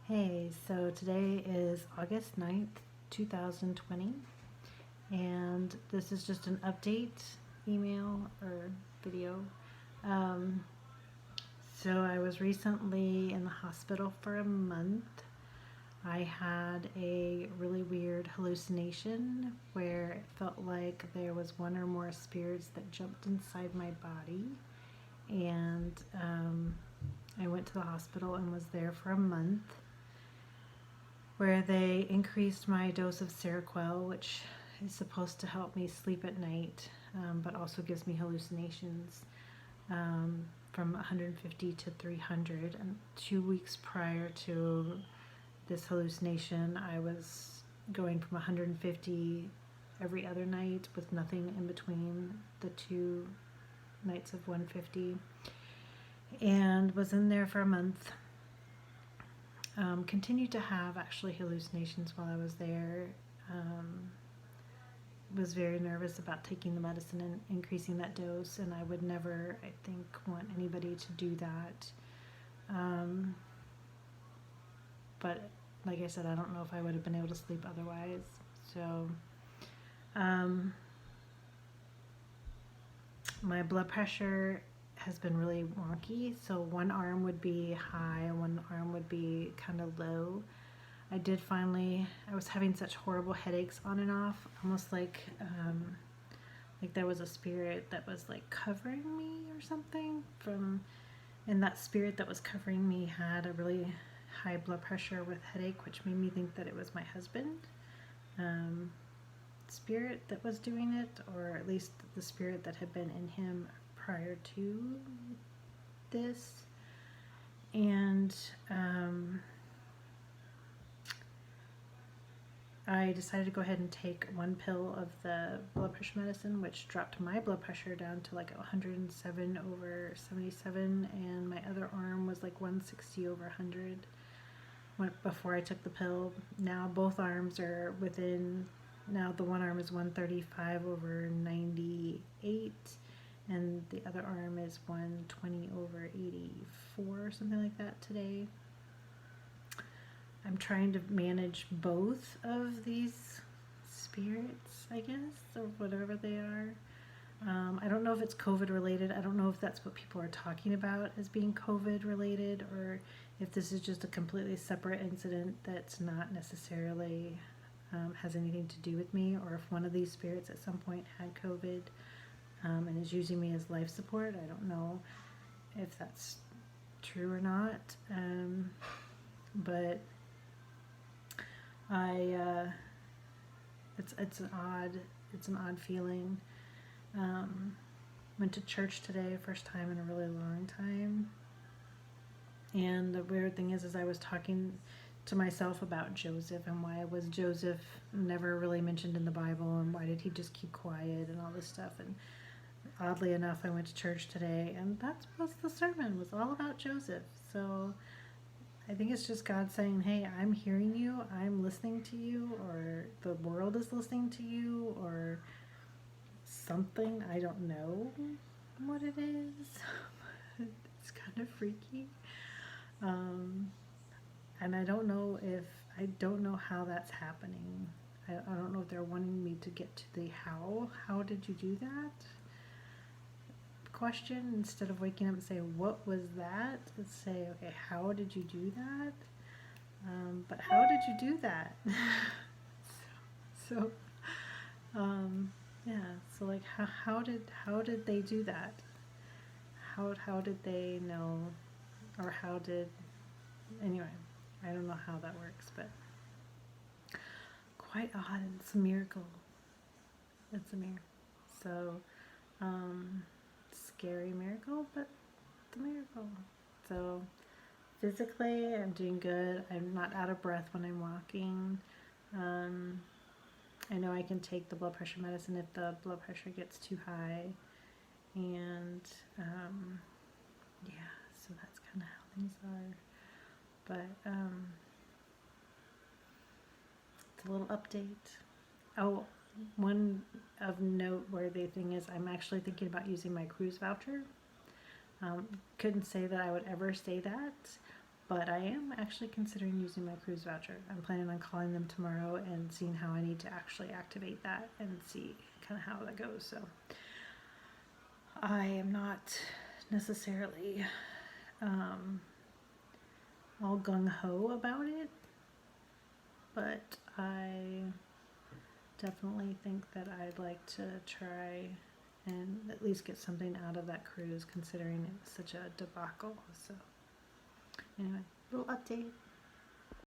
Hey, so today is August 9th, 2020, and this is just an update email or video. Um, so I was recently in the hospital for a month. I had a really weird hallucination where it felt like there was one or more spirits that jumped inside my body, and I went to the hospital and was there for a month where they increased my dose of Seroquel, which is supposed to help me sleep at night, but also gives me hallucinations, from 150 to 300. And 2 weeks prior to this hallucination, I was going from 150 every other night with nothing in between the two nights of 150, and was in there for a month. Continued to have actually hallucinations while I was there. Was very nervous about taking the medicine and increasing that dose, and I would never, I think, want anybody to do that. But like I said, I don't know if I would have been able to sleep otherwise. So my blood pressure has been really wonky. So one arm would be high and one arm would be kind of low. I was having such horrible headaches on and off, almost like there was a spirit that was like covering me or something and that spirit that was covering me had a really high blood pressure with headache, which made me think that it was my husband, spirit that was doing it, or at least the spirit that had been in him prior to this. And I decided to go ahead and take one pill of the blood pressure medicine, which dropped my blood pressure down to like 107/77, and my other arm was like 160/100 before I took the pill. Now both arms are within, now the one arm is 135/98, and the other arm is 120/84 or something like that today. I'm trying to manage both of these spirits, I guess, or whatever they are. I don't know if it's COVID related. I don't know if that's what people are talking about as being COVID related, or if this is just a completely separate incident that's not necessarily has anything to do with me, or if one of these spirits at some point had COVID and is using me as life support. I don't know if that's true or not, but it's an odd feeling. Went to church today, first time in a really long time. And the weird thing is I was talking to myself about Joseph and why was Joseph never really mentioned in the Bible, and why did he just keep quiet and all this stuff. And oddly enough, I went to church today, and that's what the sermon was all about, Joseph. So I think it's just God saying, hey, I'm hearing you, I'm listening to you, or the world is listening to you, or something. I don't know what it is. It's kind of freaky. And I don't know how that's happening. I don't know if they're wanting me to get to the how did you do that question, instead of waking up and say, what was that? Let's say, okay, how did you do that? But how did you do that? so yeah, so like how did they do that? How did they know, or how did, anyway, I don't know how that works, but quite odd. It's a miracle. It's a miracle. So scary miracle, but it's a miracle. So physically, I'm doing good. I'm not out of breath when I'm walking. I know I can take the blood pressure medicine if the blood pressure gets too high. And yeah, so that's kind of how things are. But it's a little update. Oh, one of noteworthy thing is I'm actually thinking about using my cruise voucher. Couldn't say that I would ever say that, but I am actually considering using my cruise voucher. I'm planning on calling them tomorrow and seeing how I need to actually activate that and see kind of how that goes. So I am not necessarily all gung-ho about it, but I definitely think that I'd like to try and at least get something out of that cruise, considering it was such a debacle. So anyway, little update.